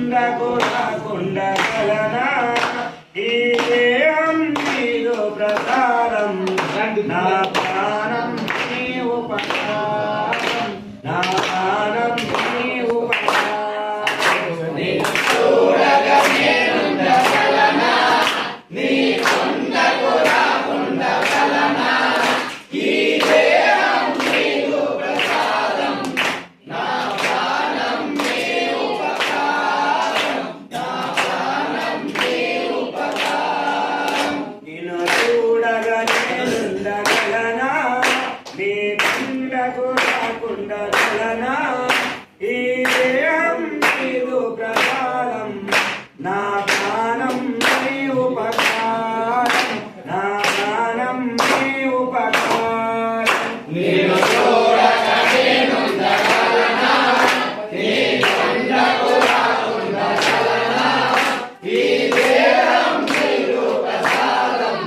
కొండకు రాకుండగలనా ఈ దేహం నీదు ప్రసారం నా ప్రాణం నీ ఉపకారం నా ప్రాణం నీ ఉపకారం నిన్ను చూడగా నేనుండగలనా నీ కొండకు రాకుండగలనా ఈ దేహం నీదు ప్రసారం నా ప్రాణం నీ ఉపకారం నా ప్రాణం నీ ఉపకారం నిన్ను చూడగా నేనుండగలనా నీ కొండకు రాకుండగలనా ఈ దేహం నీదు ప్రసారం నా ప్రాణం నీ ఉపకారం నా ప్రాణం నీ ఉపకారం నిన్ను చూడగా నేనుండగలనా నీ కొండకు రాకుండగలనా ఈ దేహం నీదు ప్రసారం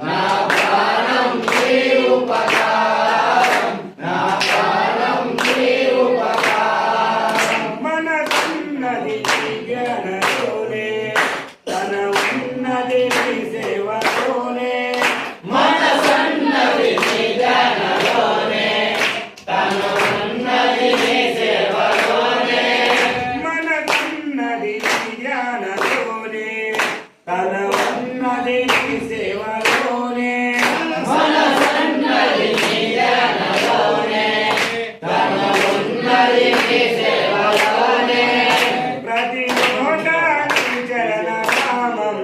నా ప్రాణం నీ ఉపకారం నా ప్రాణం నీ ఉపకారం మనసున్నది నీ జ్ఞానలోనే తన ఉన్నది నీ సేవలోనే మనసున్నది నీ జ్ఞానలోనే తన ఉన్నది నీ సేవలోనే మనసున్నది నీ జ్ఞానలోనే తన ఉన్నది నీ సేవలోనే మనసున్నది నీ జ్ఞానలోనే తన ఉన్నది నీ సేవలోనే ప్రతి నోట నీ చరణ నామం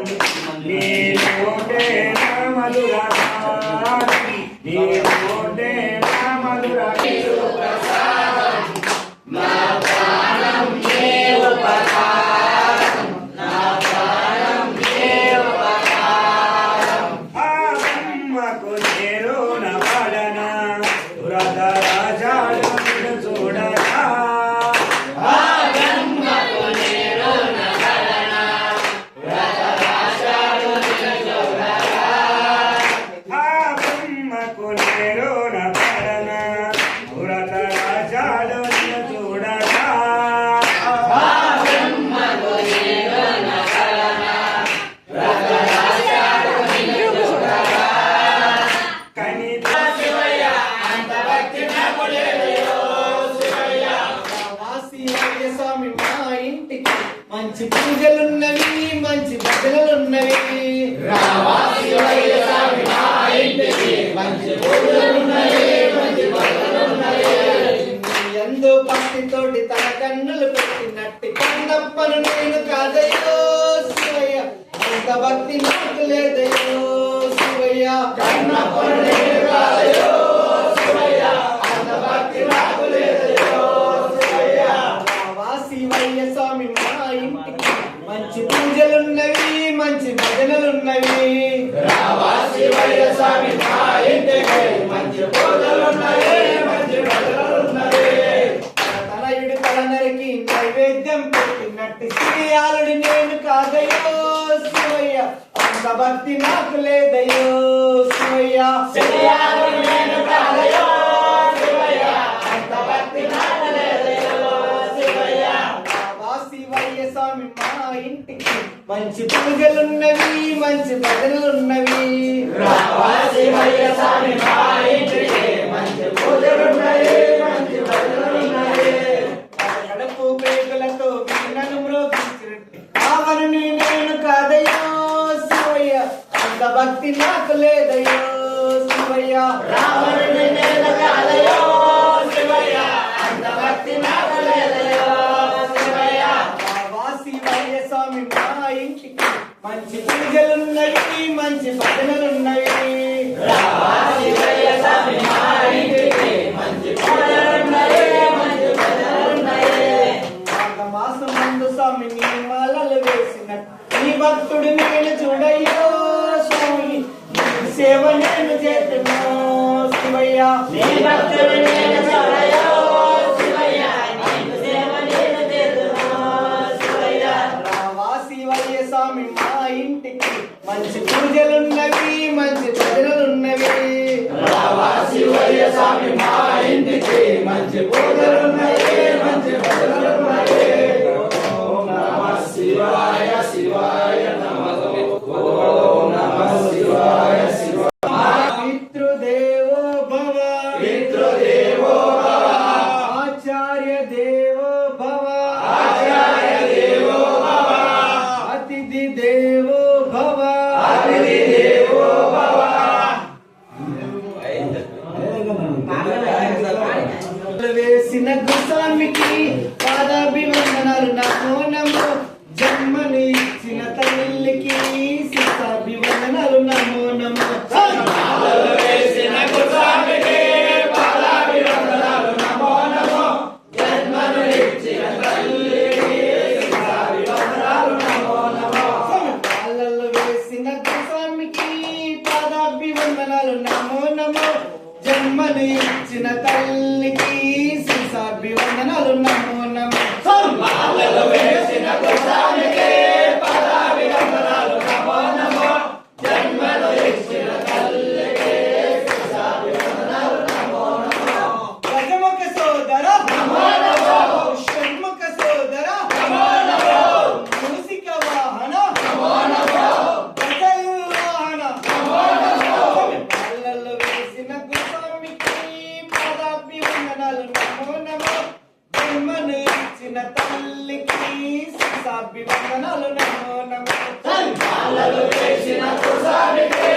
నీ నోటే నా మధుర గానం నీ నోటే నా మధుర ప్రసారం నా ప్రాణం నీ ఉపకారం నా ప్రాణం నీ ఉపకారం ఆ బ్రహ్మకు నేరున పడనా వ్రత రాజాలు నిన్ను చూడగా ఆ బ్రహ్మకు నేరున పడనా వ్రత రాజాలు నిన్ను చూడగా ఆ బ్రహ్మకు నేరున పడనా వ్రత రాజాలు నిన్ను చూడగా ఆ బ్రహ్మకు నేరున పడనా వ్రత రాజాలు నిన్ను చూడగా కనిత శివయ్య అంత భక్తి నాకు లేదయో శివయ్య వాసివయ్య స్వామి మా ఇంటికి మంచి పూజలున్నవి మంచి భజనలున్నవి రావా శివయ్య స్వామి మా ఇంటికి మంచి పూజలున్నవి మంచి భజనలున్నవి ఎంతో భక్తితోటి తన కన్నులు పెట్టినట్టి కన్నప్పను నేను కాదయ్యో శివయ్య అంత భక్తి నాకు లేదయ్యో శివయ్య కన్నప్పను నేను కాదయ్యో శివయ్య అంత భక్తి నాకు లేదయ్యో శివయ్య వాసివయ్య స్వామి మా ఇంటికి మంచి పూజలున్నవి మంచి భజనలున్నవి రావా శివయ్య స్వామి మా ఇంటికి మంచి పూజలున్నవి మంచి భజనలున్నవి తనయుడు తలనరికి నైవేద్యం పెట్టినట్టు శ్రీయాలుడి నేను కాదయ్యో శివయ్య అంత భక్తి నాకు లేదయ్యో శివయ్య శివయ్య నేను కాదయ్యో శివయ్య అంత భక్తి నాకు లేదయ్యో శివయ్య వాసివయ్య స్వామి మా ఇంటికి మంచి పూజలున్నవి మంచి భజనలున్నవి రావా శివయ్య స్వామి మా ఇంటికి మంచి పూజలున్నవి మంచి భజనలున్నవి కడపు పేగులతో వీణను మ్రోగించినట్టు ఆవరణి నేను కాదయ్యో శివయ్య అంత భక్తి నాకు లేదయ్యో శివయ్య రావణుని నేను కాదయ్యో శివయ్య అంత భక్తి నాకు లేదయ్యో శివయ్య వాసివయ్య స్వామి మా ఇంటికి మంచి పూజలున్నవి మంచి భజనలున్నవి రావా శివయ్య స్వామి మా ఇంటికి మంచి పూజలున్నవి మంచి భజనలున్నవి మాసం ముందు స్వామి నీ మాలలు వేసినట్టు నీ భక్తుడు నేను చూడయ్యో స్వామి నీ సేవ నేను చేతును శివయ్య నీ భక్తుడు నేను చూడయ్యో శివయ్య నీకు సేవ నేను చేతును శివయ్య వాసివయ్య స్వామి మా ఇంటికి మంచి పూజలున్నవి మంచి భజనలున్నవి రావా శివయ్య స్వామి మా ఇంటికి మంచి పూజలున్నవి మంచి భజనలున్నవి ఓం నమః జన్మను ఇచ్చిన తల్లికి శిశాభివందనాలు నమో నమో మాలలు వేసిన కుసానికి పదాభివందనాలు నమో నమో జన్మను ఇచ్చిన తల్లికి శిశాభివందనాలు నమో నమో గజముఖ సోదర నమో నమో షణ్ముఖ సోదర నమో నమో మూసిక వాహన నమో నమో గజల్ వాహన నమో నమో పాలల్లో వేసిన గుస్వామికి పదాభివందనాలు నమో నమో జన్మను ఇచ్చిన తల్లికి శిశాభివందనాలు నమో నమో మాలలు వేసిన కుసానికి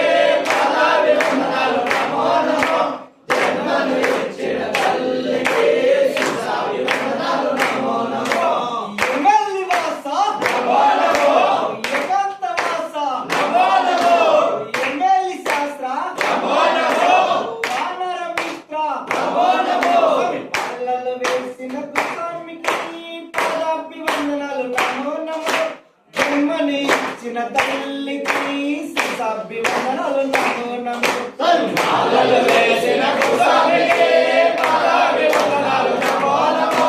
పదాభివందనాలు నమో నమో జన్మను ఇచ్చిన తల్లికి శిశాభివందనాలు నమో నమో ఎమల్లి వాస నమో నమో ఏకాంత వాస నమో నమో ఎమ్మెల్లి శాస్త్ర నమో నమో వానర మిత్ర నమో నమో పాలల్లో వేసిన గుస్వామికి పదాభివందనాలు నమో నమో జన్మని ఇచ్చిన తల్లికి శిశాభివందనాలు నమో నమో మాలలు వేసిన కుసానికి పదాభివందనాలు నమో నమో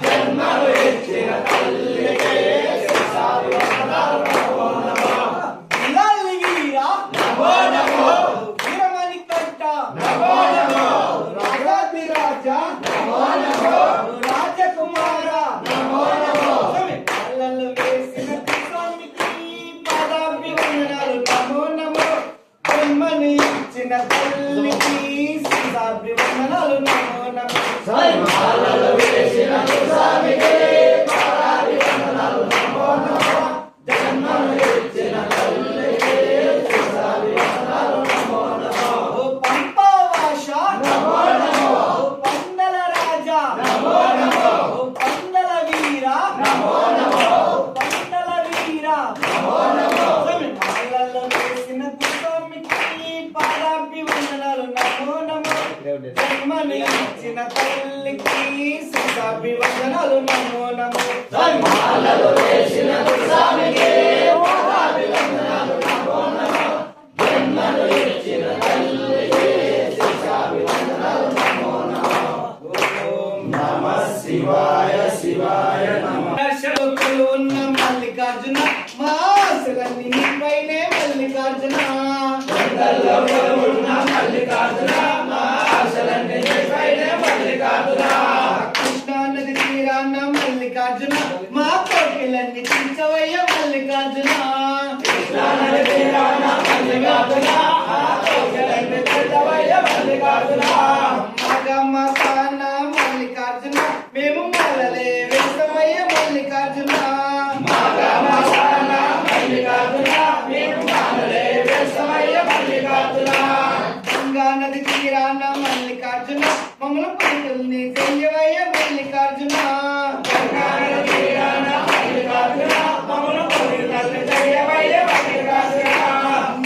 జన్మను ఇచ్చిన తల్లికి శిశాభివందనాలు నమో నమో ఇలాలి వీరా నమో నమో వీరమణి కంట నమో నమో రాజాది రాజా నమో నమో రాజకుమార నమో నమో పాలల్లో వేసిన గుస్వామికి పదాభివందనాలు నమో నమో జన్మని ఇచ్చిన తల్లికి శిశాభివందనాలు నమో నమో మాలలు వేసిన కుసానికి పదాభివందనాలు నమో నమో జన్మను ఇచ్చిన తల్లికి శిశాభివందనాలు నమో నమో ఓ పంపవాష నమో నమో ఓ పందల రాజా నమో నమో ఓ పందల వీర నమో నమో ఓ పందల వీర నమో నమో పాలల్లో వేసిన గుస్వామికి పదాభివందనాలు నమో నమో జన్మని ఇచ్చిన తల్లికి శిశాభివందనాలు నమో నమో మాలలు వేసిన కుసానికి పదాభివందనాలు నమో నమో జన్మను ఇచ్చిన తల్లికి శిశాభివందనాలు నమో నమో ఓం నమః శివాయ శివాయ నమః దర్శకులు ఉన్న మల్లికార్జున మా ఆశలన్నీ నీపైనే మల్లికార్జున కొండల్లో ఉన్న మల్లికార్జున మా ఆశలన్నీ నీపైనే మల్లికార్జున కృష్ణా నది తీరాన మల్లికార్జున మా కోరికలన్నీ తీర్చవయ్య మల్లికార్జున కృష్ణానది తీరాన మల్లికార్జున మా కోరికలన్నీ తీర్చవయ్య మల్లికార్జున మగమ్మ సాన మల్లికార్జున మేము మాలలే వేసవయ్య మల్లికార్జున మాగమసాన మల్లికార్జున మేము మాలలే వేసవయ్య మల్లికార్జున గంగా నది తీరాన మల్లికార్జున మమ్మల్ని కోరికల్ని చెయ్యవయ్య మల్లికార్జున గంగానది తీరాన మల్లికార్జున మమ్మల్ని కోరికల్ని చెయ్యవయ్య మల్లికార్జున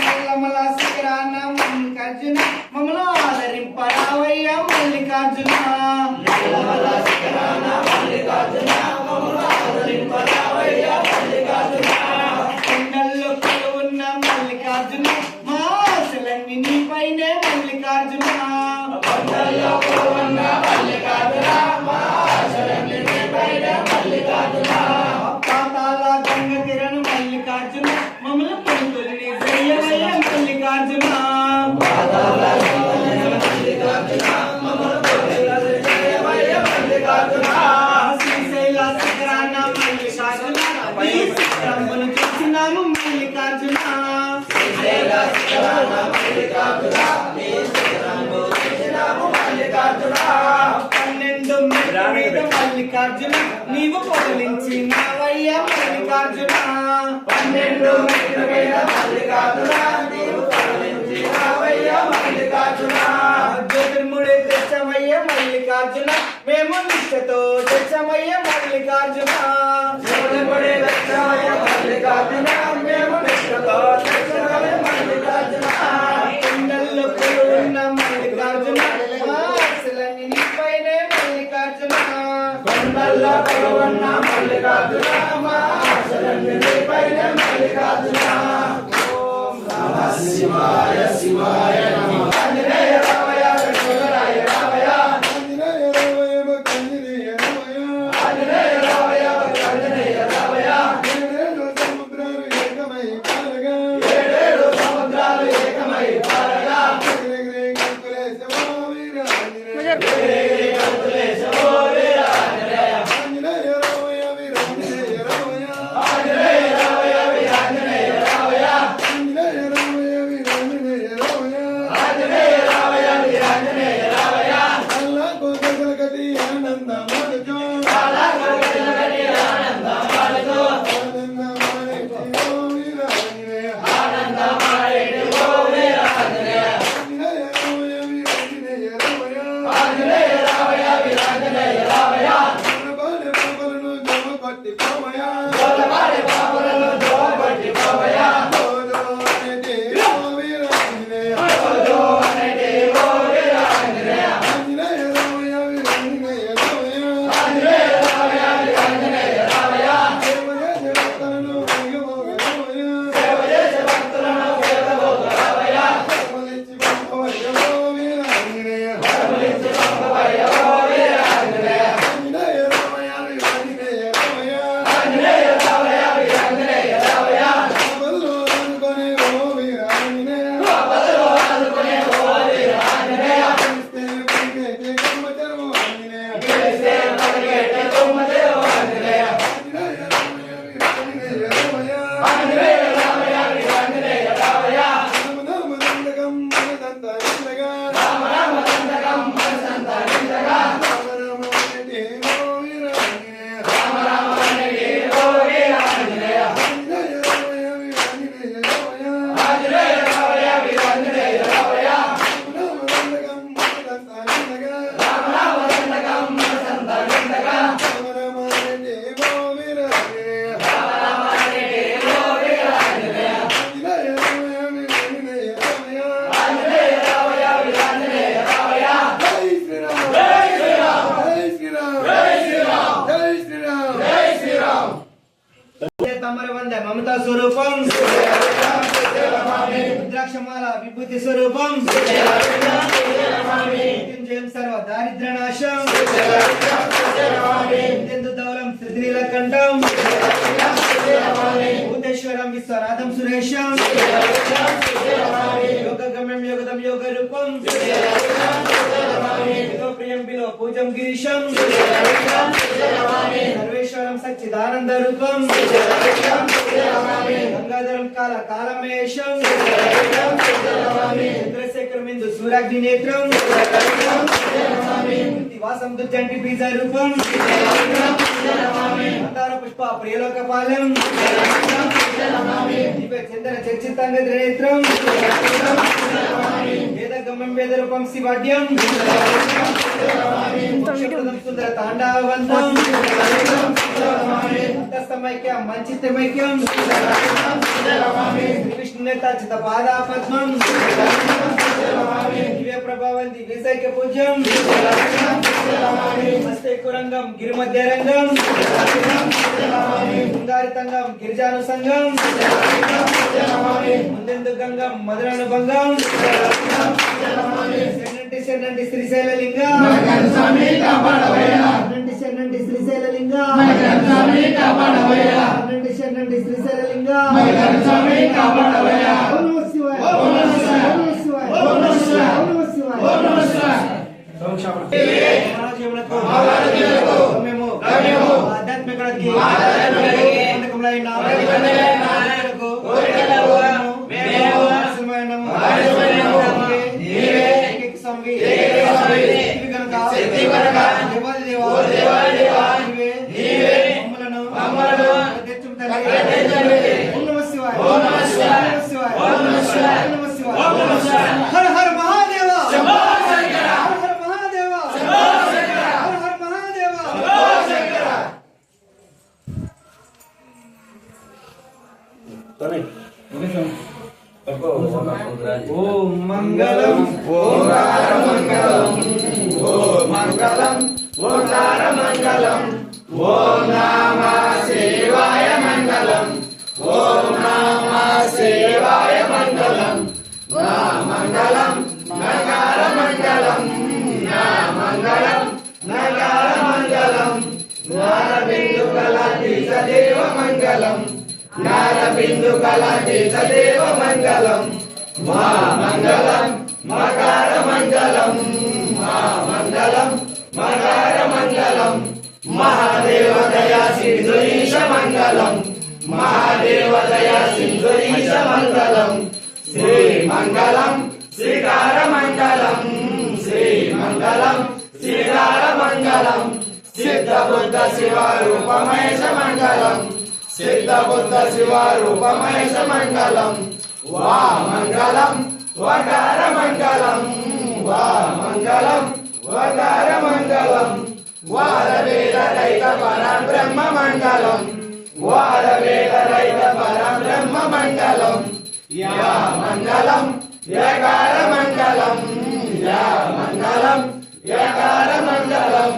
మల్లమల శిఖరాన మల్లికార్జున మమ్మల్ని ఆదరింపరావయ్య మల్లికార్జున నల్లమల శిఖరాన మల్లికార్జున మమ్మల్ని ఆదరింపరావయ్య మల్లికార్జున కొండల్లో ఉన్న మల్లికార్జున మా ఆశలన్నీ నీపైనే మల్లికార్జున కొండల్లో ఉన్న మల్లికార్జున మా ఆశలన్నీ నీపైనే మల్లికార్జున పాతాల గంగ తీరను మల్లికార్జున మమ్మల్ని కొడుకుల్ని చెయ్యవయ్య మల్లికార్జున పాదాల మల్లికార్జున మమ్మల్ని కోరికల్ని చెయ్యవయ్య మల్లికార్జున శ్రీశైల శిఖరాన మల్లికార్జున ఈ శిఖరమును చూసినాము మల్లికార్జున శ్రీశైల శిఖరాన మల్లికార్జున నీ శిఖరము చూసినాము మల్లికార్జున 12 మెట్ల మీద మల్లికార్జున నీవు పొగలించినవయ్య మల్లికార్జున 12 మెట్ల మీద మల్లికార్జున నీవు కరుణించినావయ్య మల్లికార్జున జ్యోతిర్ముడి తెచ్చమయ్య మల్లికార్జున మేము నిష్ఠతో తెచ్చమయ్య మల్లికార్జున శివుడి దక్షమయ్య మల్లికార్జున మేము నిష్ఠతో దక్షమయ్య మల్లికార్జున కొండల్లో ఉన్న మల్లికార్జున మా ఆశలన్నీ నీపైనే మల్లికార్జున కొండల్లో కొలువున్న మల్లికార్జున మా ఆశలన్నీ నీపైనే మల్లికార్జున ఓం నమః శివాయ శివాయ నమః ఆంజనేయ రామయ్య వెంకటరాయ జోలపాడే బాబులను జోగొట్టి బాబయ్య జోజో అనేటి ఓ వీర ఆంజనేయ జోజో అనేటి ఓ వీర ఆంజనేయ ఆంజనేయ రామయ్య వీరాంజనేయ రామయ్య ఆంజనేయ రామయ్య వీరాంజనేయ రామయ్య సేవ చేసే భక్తులను వేగమోగ రామయ్య సేవ చేసే భక్తులను వేగమోగ రామయ్య వరములిచ్చి పంపవయ్య ఓ వీర ఆంజనేయ వరములిచ్చి పంపవయ్య ఓ వీర ఆంజనేయ ఆంజనేయ రామయ్య వీరాంజనేయ రామయ్య ఆంజనేయ రామయ్య వీరాంజనేయ రామయ్య ఆపదలో ఆదుకునే ఓ వీర ఆంజనేయ ఆపదలో ఆదుకునే ఓ వీర ఆంజనేయ పిలిస్తే పలికేటి కమ్మచరము ఆంజనేయ పిలిస్తే పలికేటి తుమ్మదేవ ఆంజనేయ ఆంజనేయ రామయ్య వీరాంజనేయ రామయ్య ఆంజనేయ రామయ్య వీరాంజనేయ రామయ్య రామనామదండకం మనదంతరించగా రామ రామ దండకం మనసంతా నిండగా రామనామనేటి ఓ వీర ఆంజనేయ రామ రామ అనేటి ఓ వీర ఆంజనేయ ఆంజనేయ రామయ్య వీరాంజనేయ రామయ్య ఆంజనేయ రామయ్య వీరాంజనేయ రామయ్య రామనామదండకం మనదంతరించగా రామ రామ దండకం మనసంతా నిండగా రామనామనేటి ఓ వీర ఆంజనేయ రామ రామ అనేటి ఓ వీర ఆంజనేయ ఆంజనేయ రామయ్య వీరాంజనేయ రామయ్య ఆంజనేయ రామయ్య వీరాంజనేయ రామయ్య జై శ్రీరామ్ జై శ్రీరామ్ జై శ్రీరామ్ జై శ్రీరామ్ జై శ్రీరామ్ జై శ్రీరామ్ తమరి వంద మమతా స్వరూపం రుద్రాక్షమాల విభూతి స్వరూపం మృత్యుంజయం సర్వ దారిద్ర్య నాశం నిత్యందు ధవలం శ్రీల కంఠం భూతేశ్వరం విశ్వనాథం సురేశం యోగగమ్యం యోగదం యోగ రూపం ప్రియం బిలో పూజం గిరీశం సర్వేశ్వరం సచ్చిదానంద రూపం గంగాధరం కాల కాలమేశం చంద్రశేఖరం ఇందు సూర్యాగ్ని నేత్రం వాసం దుర్జంటి బీజ రూపం మందార పుష్ప ప్రియలోక పాలెం దివ్య చంద్ర చర్చితాంగ త్రినేత్రం వేద గమ్యం వేద రూపం శివాడ్యం మోక్షప్రదం సుందర తాండవంతం అంతస్తమైక్యం మంచితమైక్యం శ్రీకృష్ణ నేతాచిత పాదా పద్మం దివ్య ప్రభావం దివ్యసైక్య పూజ్యం హస్తే కురంగం గిరిమధ్య రంగం శృంగారితంగం గిరిజాను సంఘం ముందెందు గంగం మధురానుభంగం శరణంటి శ్రీశైల లింగం శరణంటి శ్రీశైల లింగం శరణంటి శ్రీశైల లింగం ఓం నమః శివాయ ఓం నమః శివాయ ఓం నమః శివాయ ఓం నమః శివాయ ఓం నమః శివాయ ఆధ్యాత్మికతకి హర హర మహాదేవ హర హర మహాదేవ హర హర మహాదేవ ఓం మంగళం ఓంకార మంగళం ఓం మంగళం ఓంకార మంగళం ఓం నమః శివాయ మంగళం ఓం నమః శివాయ మంగళం నా మంగళం నగార మంగళం నా మంగళం నగార మంగళం నారబిందు కళాతీత దేవ మంగళం నారబిందు కళాతీత దేవ మంగళం మా మంగళం మకార మంగళం మా మంగళం మకార మంగళం మహాదేవ దయా సింధురీశ మంగళం మహాదేవ దయా సింధురీశ మంగళం శ్రీ మంగళం శ్రీకార మంగళం శ్రీ మంగళం శ్రీకార మంగళం సిద్ధ బుద్ధ శివారూపమేశ మంగళం సిద్ధ బుద్ధ శివారూపమేశ మంగళం వా మంగళం వకార మంగళం వా మంగళం వకార మంగళం వారవేద దైత పరబ్రహ్మ మంగళం వారవేద రహిత పరబ్రహ్మ మంగళం యా మంగళం యకార మంగళం యా మంగళం యకార మంగళం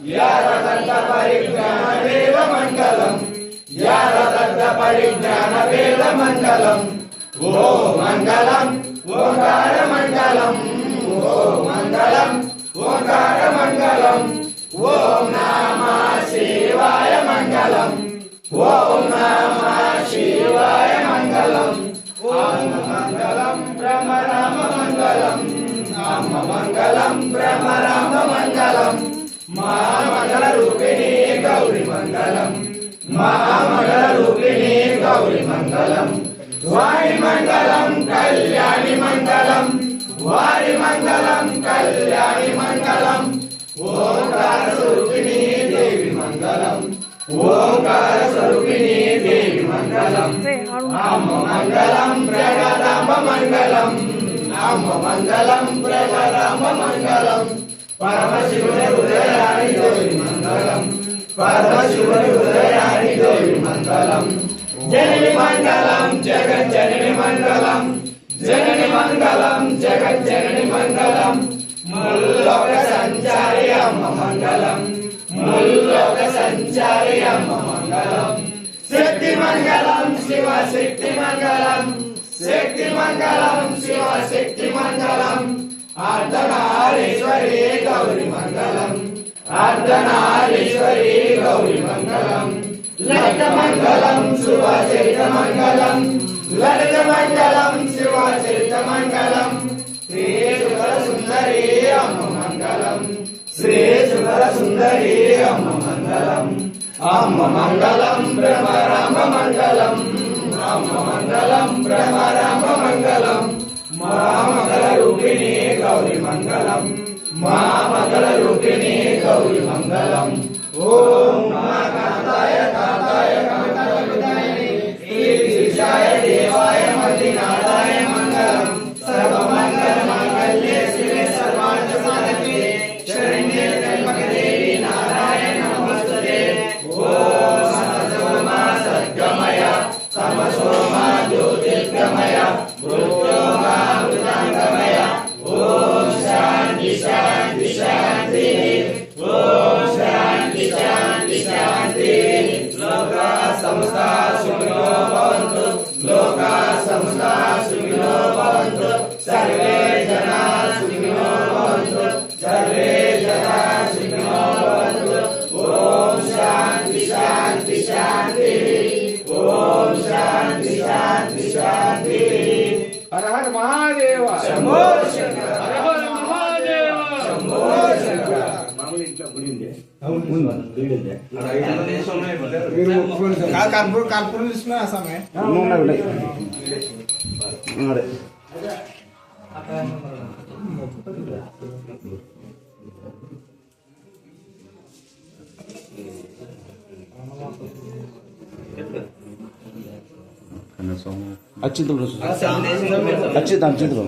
యా రతంత పరిజ్ఞాన వేద మంగళం యా రతంత పరిజ్ఞాన వేద మంగళం ఓ మంగళం ఓంకార మంగళం ఓ మంగళం ఓంకార మంగళం ఓం నమః శివాయ మంగళం ఓం నమః శివాయ మంగళం ఓం మంగళం బ్రహ్మరామ మంగళం అమ్మ మంగళం బ్రహ్మరామ మంగళం మహామంగళ రూపిణి గౌరి మంగళం మహామంగళ రూపిణి గౌరి మంగళం వారి మంగళం కళ్యాణి మంగళం వారి మంగళం కళ్యాణి మంగళం ఓంకార స్వరూపిణి దేవి మంగళం ఓంకార స్వరూపిణి దేవి మంగళం అమ్మ మంగళం ప్రగదాంబ మంగళం అమ్మ మంగళం ప్రగదాంబ మంగళం పరమశివుని హృదయాని దేవి మంగళం పరమశివుని హృదయాని దేవి మంగళం జనని మంగళం జగజ్జనని మంగళం జనని మంగళం జగజ్జనని మంగళం ముల్లోక సంచారి అమ్మ మంగళం ముల్లోక సంచారి అమ్మ మంగళం శక్తి మంగళం శివ శక్తి మంగళం శక్తి మంగళం శివ శక్తి మంగళం అర్ధనారీశ్వరి గౌరి మంగళం అర్ధనారీశ్వరి గౌరి మంగళం లలిత మంగళం శివ చరిత మంగళం లలిత మంగళం శివ చరిత మంగళం శ్రీ సుందర సుందరి అమ్మ మంగళం శ్రీ సుందర సుందరి అమ్మ మంగళం అమ్మ మంగళం బ్రహ్మరామ మంగళం అమ్మ మంగళం బ్రహ్మరామ మంగళం మహామంగళ రూపిణి గౌరి మంగళం మహామంగళ రూపిణి గౌరి మంగళం ఓం నమః కాంతాయ కాంతాయ కాంతాయ శ్రీశాయ దేవాయ మల్లినాథాయ మంగళం సర్వమంగళ మాంగళ్యే శివే సర్వార్థ సాధకే శరణ్యే త్ర్యంబకే దేవి నారాయణ నమస్తుతే ఓం సతోమా సద్గమయ తమసోమా జ్యోతిర్గమయ మృత్యోర్మా అమృతాంగమయ ఓం శాంతి శాంతి శాంతి ఓం శాంతి శాంతి శాంతి లోకా సమస్తా సుఖినో భవంతు లోకా సమస్తా సుఖినో భవంతు సర్వే జనా సుఖినో భవంతు సర్వే జనా సుఖినో భవంతు ఓం శాంతి శాంతి శాంతి ఓం శాంతి శాంతి శాంతి హర హర మహాదేవ శంభో శంకర హర హర మహాదేవ శంభో శంకర మామూలు ఇంట్లో గుడి ఉంది కర్పూరం తీసుకున్నా సమయం అచ్యుతులు అచ్యుత అచ్యుతులు